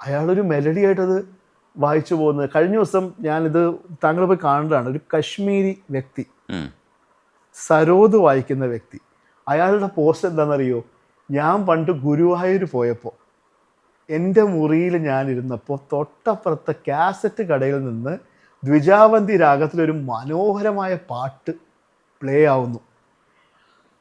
അയാളൊരു മെലഡി ആയിട്ടത് വായിച്ചു പോകുന്നത്. കഴിഞ്ഞ ദിവസം ഞാനിത് താങ്കൾ പോയി കാണേണ്ടതാണ്. ഒരു കശ്മീരി വ്യക്തി, സരോദ് വായിക്കുന്ന വ്യക്തി, അയാളുടെ പോസ്റ്റ് എന്താണെന്നറിയോ? ഞാൻ പണ്ട് ഗുരുവായൂർ പോയപ്പോൾ എൻ്റെ മുറിയിൽ ഞാനിരുന്നപ്പോൾ തൊട്ടപ്പുറത്തെ കാസറ്റ് കടയിൽ നിന്ന് ദ്വിജാവന്തി രാഗത്തിലൊരു മനോഹരമായ പാട്ട് പ്ലേ ആവുന്നു.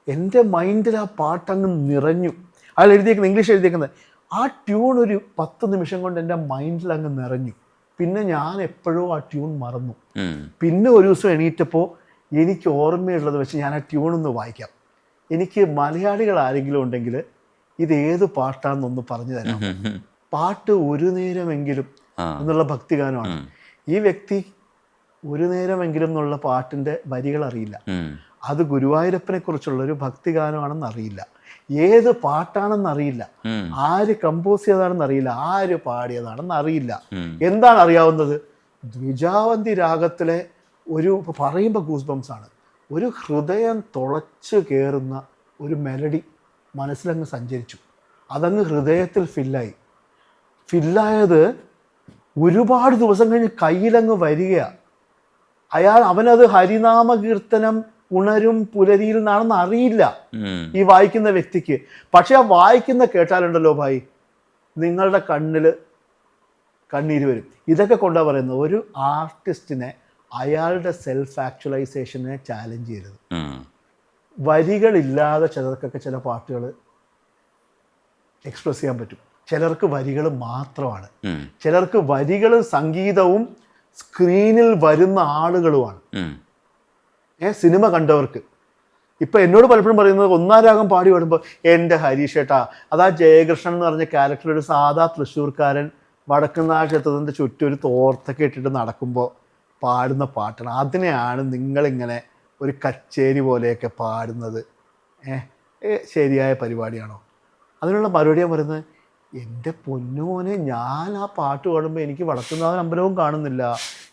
എൻ്റെ മൈൻഡിൽ ആ പാട്ടങ്ങ് നിറഞ്ഞു. അയാൾ എഴുതിയേക്കുന്നത്, ഇംഗ്ലീഷ് എഴുതിയേക്കുന്നത്, ആ ട്യൂൺ ഒരു 10 നിമിഷം കൊണ്ട് എൻ്റെ മൈൻഡിൽ അങ്ങ് നിറഞ്ഞു. പിന്നെ ഞാൻ എപ്പോഴോ ആ ട്യൂൺ മറന്നു. പിന്നെ ഒരു ദിവസം എണീറ്റപ്പോൾ എനിക്ക് ഓർമ്മയുള്ളത് വെച്ച് ഞാൻ ആ ട്യൂണൊന്ന് വായിക്കാം. എനിക്ക് മലയാളികൾ ആരെങ്കിലും ഉണ്ടെങ്കിൽ ഇത് ഏത് പാട്ടാണെന്നൊന്ന് പറഞ്ഞു തരാം. പാട്ട് ഒരു നേരമെങ്കിലും എന്നുള്ള ഭക്തിഗാനമാണ്. ഈ വ്യക്തി ഒരു നേരമെങ്കിലും എന്നുള്ള പാട്ടിൻ്റെ വരികൾ അറിയില്ല. അത് ഗുരുവായൂരപ്പനെ കുറിച്ചുള്ളൊരു ഭക്തിഗാനമാണെന്ന് അറിയില്ല, ഏത് പാട്ടാണെന്ന് അറിയില്ല, ആര് കമ്പോസ് ചെയ്തതാണെന്ന് അറിയില്ല, ആര് പാടിയതാണെന്ന് അറിയില്ല. എന്താണ് അറിയാവുന്നത്? ദ്വിജാവന്തി രാഗത്തിലെ ഒരു, പറയുമ്പോൾ ഗൂസ് ബംസ് ആണ്, ഒരു ഹൃദയം തുളച്ച് കയറുന്ന ഒരു മെലഡി മനസ്സിലങ്ങ് സഞ്ചരിച്ചു. അതങ്ങ് ഹൃദയത്തിൽ ഫില്ലായത് ഒരുപാട് ദിവസം കഴിഞ്ഞ് കയ്യിലങ്ങ് വരികയാണ്. അവനത് ഹരിനാമ കീർത്തനം ഉണരും പുലരിയിൽ നിന്നാണെന്ന് അറിയില്ല ഈ വായിക്കുന്ന വ്യക്തിക്ക്. പക്ഷെ ആ വായിക്കുന്ന കേട്ടാലുണ്ടല്ലോ ഭായി, നിങ്ങളുടെ കണ്ണിൽ കണ്ണീര് വരും. ഇതൊക്കെ കൊണ്ടാ പറയുന്നത്, ഒരു ആർട്ടിസ്റ്റിനെ അയാളുടെ സെൽഫ് ആക്ച്വലൈസേഷനെ ചാലഞ്ച് ചെയ്യരുത്. വരികളില്ലാതെ ചിലർക്കൊക്കെ ചില പാട്ടുകൾ എക്സ്പ്രസ് ചെയ്യാൻ പറ്റും. ചിലർക്ക് വരികൾ മാത്രമാണ്. ചിലർക്ക് വരികളും സംഗീതവും സ്ക്രീനിൽ വരുന്ന ആളുകളുമാണ്. സിനിമ കണ്ടവർക്ക്. ഇപ്പം എന്നോട് പലപ്പോഴും പറയുന്നത്, ഒന്നാം രാഗം പാടി പാടുമ്പോൾ എൻ്റെ ഹരീഷേട്ടാ, അതാ ജയകൃഷ്ണൻ എന്ന് പറഞ്ഞ ക്യാരക്ടർ, ഒരു സാധാ തൃശ്ശൂർക്കാരൻ വടക്കുന്നാഥ ക്ഷേത്രത്തിൻ്റെ ചുറ്റും ഒരു തോർത്തൊക്കെ ഇട്ടിട്ട് നടക്കുമ്പോൾ പാടുന്ന പാട്ടാണ്. അതിനെയാണ് നിങ്ങളിങ്ങനെ ഒരു കച്ചേരി പോലെയൊക്കെ പാടുന്നത്. ശരിയായ പരിപാടിയാണോ? അതിനുള്ള മറുപടിയാണ് പറയുന്നത്, എൻ്റെ പൊന്നുമോനെ, ഞാൻ ആ പാട്ട് പാടുമ്പോൾ എനിക്ക് വടക്കുന്നാഥൻ അമ്പലവും കാണുന്നില്ല,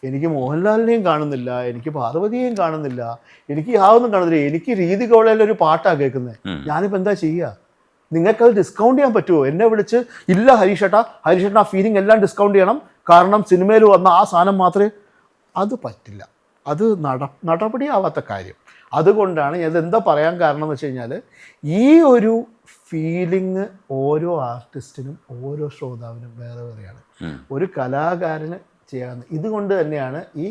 എനിക്ക് മോഹൻലാലിനെയും കാണുന്നില്ല, എനിക്ക് പാർവതിയെയും കാണുന്നില്ല, എനിക്ക് യാതൊന്നും കാണുന്നില്ല, എനിക്ക് രീതി കോളേജിലൊരു പാട്ടാണ് കേൾക്കുന്നത്. ഞാനിപ്പോൾ എന്താ ചെയ്യുക? നിങ്ങൾക്കത് ഡിസ്കൗണ്ട് ചെയ്യാൻ പറ്റുമോ? എന്നെ വിളിച്ച്, ഇല്ല ഹരീഷേട്ടാ ആ ഫീലിംഗ് എല്ലാം ഡിസ്കൗണ്ട് ചെയ്യണം, കാരണം സിനിമയിൽ വന്ന ആ സാധനം മാത്രമേ. അത് പറ്റില്ല. അത് നടപടിയാവാത്ത കാര്യം. അതുകൊണ്ടാണ് ഇതെന്താ പറയാൻ കാരണം എന്ന് വെച്ച് കഴിഞ്ഞാൽ, ഈ ഒരു ഫീലിംഗ് ഓരോ ആർട്ടിസ്റ്റിനും ഓരോ ശ്രോതാവിനും വേറെ വേറെയാണ്. ഒരു കലാകാരന് ചെയ്യാവുന്ന ഇതുകൊണ്ട് തന്നെയാണ് ഈ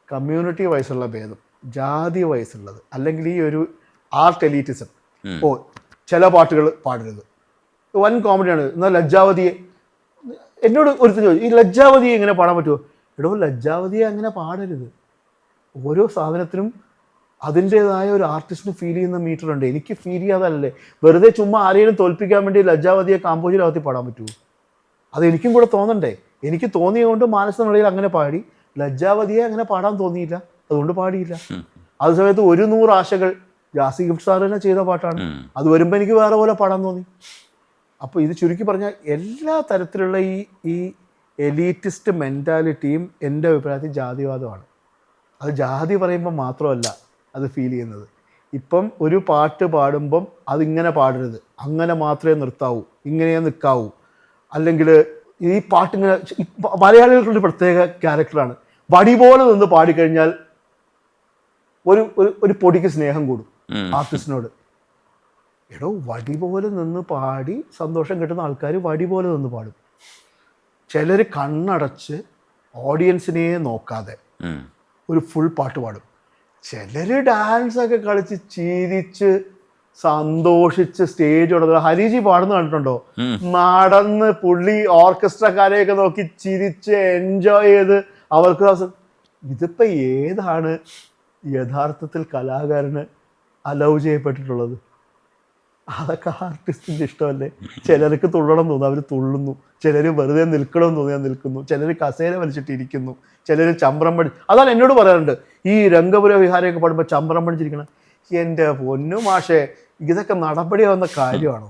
കമ്മ്യൂണിറ്റി വൈസുള്ള ഭേദം, ജാതി വൈസുള്ളത്, അല്ലെങ്കിൽ ഈ ഒരു ആർട്ട് എലീറ്റിസം. ചില പാട്ടുകൾ പാടരുത്, വൻ കോമഡിയാണ്. എന്നാൽ ലജ്ജാവതിയെ, എന്നോട് ഒരുത്തർ ചോദിച്ചു, ഈ ലജ്ജാവതിയെ എങ്ങനെ പാടാൻ പറ്റുമോ? എടോ, ലജ്ജാവതിയെ അങ്ങനെ പാടരുത്. ഓരോ സാധനത്തിനും അതിൻ്റേതായ ഒരു ആർട്ടിസ്റ്റിന് ഫീൽ ചെയ്യുന്ന മീറ്റർ ഉണ്ട്. എനിക്ക് ഫീൽ ചെയ്യാതല്ലേ വെറുതെ ചുമ്മാ ആരെയും തോൽപ്പിക്കാൻ വേണ്ടി ലജ്ജാവതിയെ കാമ്പോജിലാവത്തി പാടാൻ പറ്റുമോ? അത് എനിക്കും കൂടെ തോന്നണ്ടേ? എനിക്ക് തോന്നിയതുകൊണ്ട് മാനസനിലയിൽ അങ്ങനെ പാടി. ലജ്ജാവതിയെ അങ്ങനെ പാടാൻ തോന്നിയില്ല, അതുകൊണ്ട് പാടിയില്ല. അത് സമയത്ത് 100 ആശകൾ ജാസി ഗിഫ്റ്റ് സാർ തന്നെ ചെയ്ത പാട്ടാണ്. അത് വരുമ്പോൾ എനിക്ക് വേറെ പോലെ പാടാൻ തോന്നി. അപ്പോൾ ഇത് ചുരുക്കി പറഞ്ഞാൽ, എല്ലാ തരത്തിലുള്ള ഈ എലീറ്റിസ്റ്റ് മെൻറ്റാലിറ്റിയും എൻ്റെ അഭിപ്രായത്തിൽ ജാതിവാദമാണ്. അത് ജാതി പറയുമ്പോൾ മാത്രമല്ല അത് ഫീൽ ചെയ്യുന്നത്. ഇപ്പം ഒരു പാട്ട് പാടുമ്പം അതിങ്ങനെ പാടരുത്, അങ്ങനെ മാത്രമേ നിർത്താവൂ, ഇങ്ങനെയേ നിൽക്കാവൂ, അല്ലെങ്കിൽ ഈ പാട്ടിങ്ങനെ, മലയാളികൾക്കൊരു പ്രത്യേക ക്യാരക്ടറാണ്. വടി പോലെ നിന്ന് പാടിക്കഴിഞ്ഞാൽ ഒരു പൊടിക്ക് സ്നേഹം കൂടും ആർട്ടിസ്റ്റിനോട്. എടോ, വടി പോലെ നിന്ന് പാടി സന്തോഷം കിട്ടുന്ന ആൾക്കാർ വടി പോലെ നിന്ന് പാടും. ചിലർ കണ്ണടച്ച് ഓഡിയൻസിനെ നോക്കാതെ ഒരു ഫുൾ പാട്ട് പാടും. ചിലർ ഡാൻസൊക്കെ കളിച്ച് ചിരിച്ച് സന്തോഷിച്ച് സ്റ്റേജ് ഉടനെ. ഹരിജി പാടുന്ന കണ്ടിട്ടുണ്ടോ? നടന്ന് പുള്ളി ഓർക്കസ്ട്രക്കാരെയൊക്കെ നോക്കി ചിരിച്ച് എൻജോയ് ചെയ്ത് അവർക്ക്. ഇതിപ്പോൾ ഏതാണ് യഥാർത്ഥത്തിൽ കലാകാരന് അലൗ ചെയ്യപ്പെട്ടിട്ടുള്ളത്? അതൊക്കെ ആർട്ടിസ്റ്റിൻ്റെ ഇഷ്ടമല്ലേ? ചിലർക്ക് തുള്ളണം തോന്നുന്നു, അവർ തുള്ളുന്നു. ചിലർ വെറുതെ നിൽക്കണമെന്ന് തോന്നിയാൽ നിൽക്കുന്നു. ചിലർ കസേര വലിച്ചിട്ടിരിക്കുന്നു. ചിലർ ചമ്പ്രം പണി. അതാണ് എന്നോട് പറയാറുണ്ട്, ഈ രംഗപുര വിഹാരമൊക്കെ പാടുമ്പോൾ ചമ്പ്രം പണിച്ചിരിക്കണം. എൻ്റെ പൊന്നു മാഷേ, ഇതൊക്കെ നടപടിയാവുന്ന കാര്യമാണോ?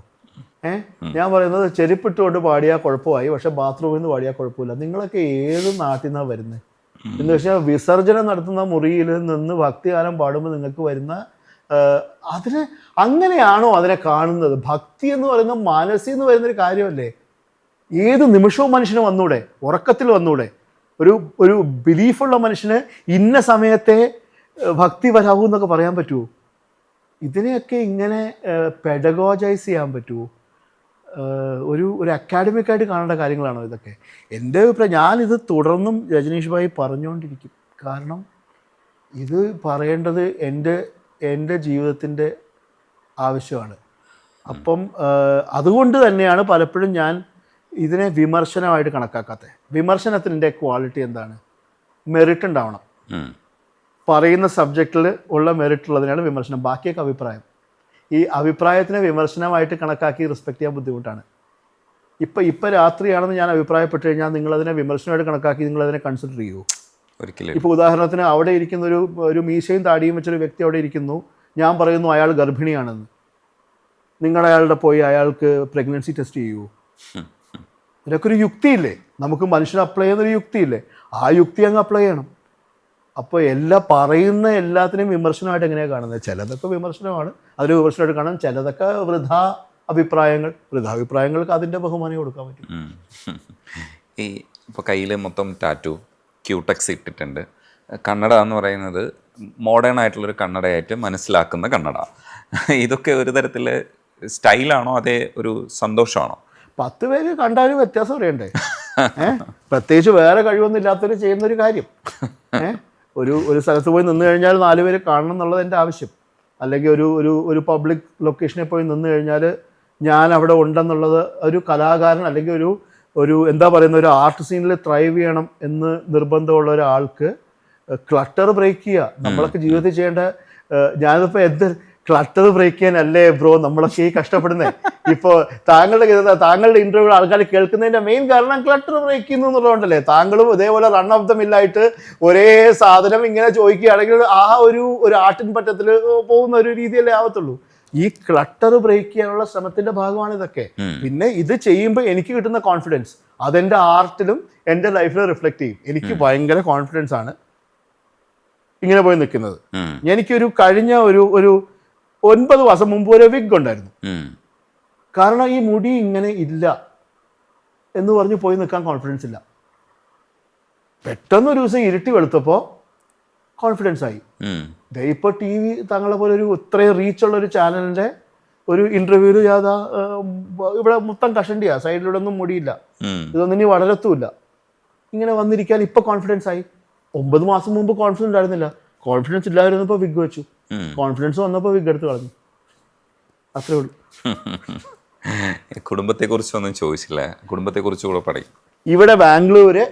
ഞാൻ പറയുന്നത്, ചെരുപ്പിട്ടുകൊണ്ട് പാടിയാൽ കുഴപ്പമായി, പക്ഷെ ബാത്റൂമിൽ നിന്ന് പാടിയാൽ കുഴപ്പമില്ല. നിങ്ങളൊക്കെ ഏത് നാട്ടിൽ നിന്നാണ് വരുന്നത് എന്ന് വെച്ചാൽ, വിസർജനം നടത്തുന്ന മുറിയിൽ നിന്ന് ഭക്തിഗാനം പാടുമ്പോൾ നിങ്ങൾക്ക് വരുന്ന അതിന് അങ്ങനെയാണോ അതിനെ കാണുന്നത്? ഭക്തി എന്ന് പറയുന്നത് മനസ്സിൽ നിന്ന് വരുന്നൊരു കാര്യമല്ലേ? ഏത് നിമിഷവും മനുഷ്യന് വന്നൂടെ, ഉറക്കത്തിൽ വന്നൂടെ. ഒരു ബിലീഫുള്ള മനുഷ്യന് ഇന്ന സമയത്തെ ഭക്തി വരാവൂ എന്നൊക്കെ പറയാൻ പറ്റുമോ? ഇതിനെയൊക്കെ ഇങ്ങനെ പെഡഗോജൈസ് ചെയ്യാൻ പറ്റുമോ? ഒരു അക്കാഡമിക്കായിട്ട് കാണേണ്ട കാര്യങ്ങളാണോ ഇതൊക്കെ? എൻ്റെ അഭിപ്രായം, ഞാനിത് തുടർന്നും രജനീഷ് ഭായി പറഞ്ഞുകൊണ്ടിരിക്കും. കാരണം ഇത് പറയേണ്ടത് എൻ്റെ ജീവിതത്തിൻ്റെ ആവശ്യമാണ്. അപ്പം അതുകൊണ്ട് തന്നെയാണ് പലപ്പോഴും ഞാൻ ഇതിനെ വിമർശനമായിട്ട് കണക്കാക്കാത്തത്. വിമർശനത്തിൻ്റെ ക്വാളിറ്റി എന്താണ്? മെറിറ്റ് ഉണ്ടാവണം. പറയുന്ന സബ്ജക്റ്റിൽ ഉള്ള മെറിറ്റ് ഉള്ളതിനാണ് വിമർശനം. ബാക്കിയൊക്കെ അഭിപ്രായം. ഈ അഭിപ്രായത്തിനെ വിമർശനമായിട്ട് കണക്കാക്കി റെസ്പെക്റ്റ് ചെയ്യാൻ ബുദ്ധിമുട്ടാണ്. ഇപ്പം രാത്രിയാണെന്ന് ഞാൻ അഭിപ്രായപ്പെട്ട് കഴിഞ്ഞാൽ നിങ്ങളതിനെ വിമർശനമായിട്ട് കണക്കാക്കി നിങ്ങളതിനെ കൺസിഡർ ചെയ്യുമോ? ഒരിക്കലും. ഇപ്പോൾ ഉദാഹരണത്തിന് അവിടെ ഇരിക്കുന്ന ഒരു മീശയും താടിയും വെച്ചൊരു വ്യക്തി അവിടെ ഇരിക്കുന്നു, ഞാൻ പറയുന്നു അയാൾ ഗർഭിണിയാണെന്ന്. നിങ്ങൾ അയാളുടെ പോയി അയാൾക്ക് പ്രഗ്നൻസി ടെസ്റ്റ് ചെയ്യുമോ? ഇതൊക്കെ ഒരു യുക്തിയില്ലേ? നമുക്ക് മനുഷ്യന് അപ്ലൈ ചെയ്യുന്നൊരു യുക്തിയില്ലേ? ആ യുക്തി അങ്ങ് അപ്ലൈ ചെയ്യണം. അപ്പോൾ പറയുന്ന എല്ലാത്തിനെയും വിമർശനമായിട്ട് എങ്ങനെയാണ് കാണുന്നത്? ചിലതൊക്കെ വിമർശനമാണ്, അതിന് വിമർശനമായിട്ട് കാണാം. ചിലതൊക്കെ വൃഥാഭിപ്രായങ്ങൾക്ക് അതിൻ്റെ ബഹുമാനം കൊടുക്കാൻ പറ്റും. ഈ ഇപ്പോൾ കയ്യിൽ മൊത്തം ടാറ്റു, ക്യൂടെക്സ് ഇട്ടിട്ടുണ്ട്. കന്നഡ എന്ന് പറയുന്നത് മോഡേൺ ആയിട്ടുള്ളൊരു കന്നഡയായിട്ട് മനസ്സിലാക്കുന്ന കന്നഡ. ഇതൊക്കെ ഒരു തരത്തിൽ സ്റ്റൈലാണോ അതേ ഒരു സന്തോഷമാണോ? 10 പേര് കണ്ടാലും വ്യത്യാസം അറിയണ്ടേ? പ്രത്യേകിച്ച് വേറെ കഴിവൊന്നും ഇല്ലാത്തവർ ചെയ്യുന്നൊരു കാര്യം. ഒരു സ്ഥലത്ത് പോയി നിന്ന് കഴിഞ്ഞാൽ 4 പേര് കാണണം എന്നുള്ളത് എൻ്റെ ആവശ്യം. അല്ലെങ്കിൽ ഒരു പബ്ലിക് ലൊക്കേഷനിൽ പോയി നിന്ന് കഴിഞ്ഞാൽ ഞാൻ അവിടെ ഉണ്ടെന്നുള്ളത് ഒരു കലാകാരൻ അല്ലെങ്കിൽ ഒരു എന്താ പറയുന്ന ഒരു ആർട്ട് സീനിൽ ത്രൈവ് ചെയ്യണം എന്ന് നിർബന്ധമുള്ള ഒരാൾക്ക് ക്ലട്ടർ ബ്രേക്ക് ചെയ്യുക നമ്മളൊക്കെ ജീവിതത്തിൽ ചെയ്യേണ്ട. ഞാനിപ്പോൾ ക്ലട്ടർ ബ്രേക്ക് ചെയ്യാനല്ലേ ബ്രോ നമ്മളൊക്കെ ഈ കഷ്ടപ്പെടുന്നത്? ഇപ്പോൾ താങ്കളുടെ ഇൻ്റർവ്യൂ ആൾക്കാർ കേൾക്കുന്നതിൻ്റെ മെയിൻ കാരണം ക്ലട്ടർ ബ്രേക്ക് ചെയ്യുന്നു എന്നുള്ളതുകൊണ്ടല്ലേ? താങ്കളും ഇതേപോലെ റൺ ഓഫ് ദ മില്ലായിട്ട് ഒരേ സാധനം ഇങ്ങനെ ചോദിക്കുകയാണെങ്കിൽ ആ ഒരു ആട്ടിൻ പറ്റത്തിൽ പോകുന്ന ഒരു രീതിയല്ലേ ആവത്തുള്ളൂ. ഈ ക്ലട്ടർ ബ്രേക്ക് ചെയ്യാനുള്ള ശ്രമത്തിന്റെ ഭാഗമാണ് ഇതൊക്കെ. പിന്നെ ഇത് ചെയ്യുമ്പോൾ എനിക്ക് കിട്ടുന്ന കോൺഫിഡൻസ് അതെൻ്റെ ആർട്ടിലും എൻ്റെ ലൈഫിലും റിഫ്ലക്ട് ചെയ്യും. എനിക്ക് ഭയങ്കര കോൺഫിഡൻസ് ആണ് ഇങ്ങനെ പോയി നിൽക്കുന്നത്. എനിക്കൊരു കഴിഞ്ഞ ഒരു 9 മാസം മുമ്പ് ഒരു വിഗ് ഉണ്ടായിരുന്നു. കാരണം ഈ മുടി ഇങ്ങനെ ഇല്ല എന്ന് പറഞ്ഞ് പോയി നിൽക്കാൻ കോൺഫിഡൻസ് ഇല്ല. പെട്ടെന്നൊരു ദിവസം ഇരുട്ടി വെളുത്തപ്പോൾ കോൺഫിഡൻസ് ആയി. ഇപ്പോൾ TV താങ്കളെ പോലെ ഇത്രയും റീച്ചുള്ള ഒരു ചാനലിൻ്റെ ഒരു ഇൻ്റർവ്യൂവിൽ ഇവിടെ മൊത്തം കഷണ്ടിയാ, സൈഡിലൂടെ ഒന്നും മുടിയില്ല, ഇതൊന്നും ഇനി വളരത്തുമില്ല. ഇങ്ങനെ വന്നിരിക്കാൻ ഇപ്പോൾ കോൺഫിഡൻസ് ആയി. 9 മാസം മുമ്പ് കോൺഫിഡൻസ് ആയിരുന്നില്ല. കോൺഫിഡൻസ് ഇല്ലാതിരുന്നപ്പോൾ വിഗ് വെച്ചു, കോൺഫിഡൻസ് വന്നപ്പോൾ വിഗ് എടുത്ത് കളഞ്ഞു. അത്രേ ഉള്ളൂ. കുടുംബത്തെക്കുറിച്ചൊന്നും ചോദിച്ചില്ല. കുടുംബത്തെക്കുറിച്ച് കൂടെ പറയും. ഇവിടെ ബാംഗ്ലൂര്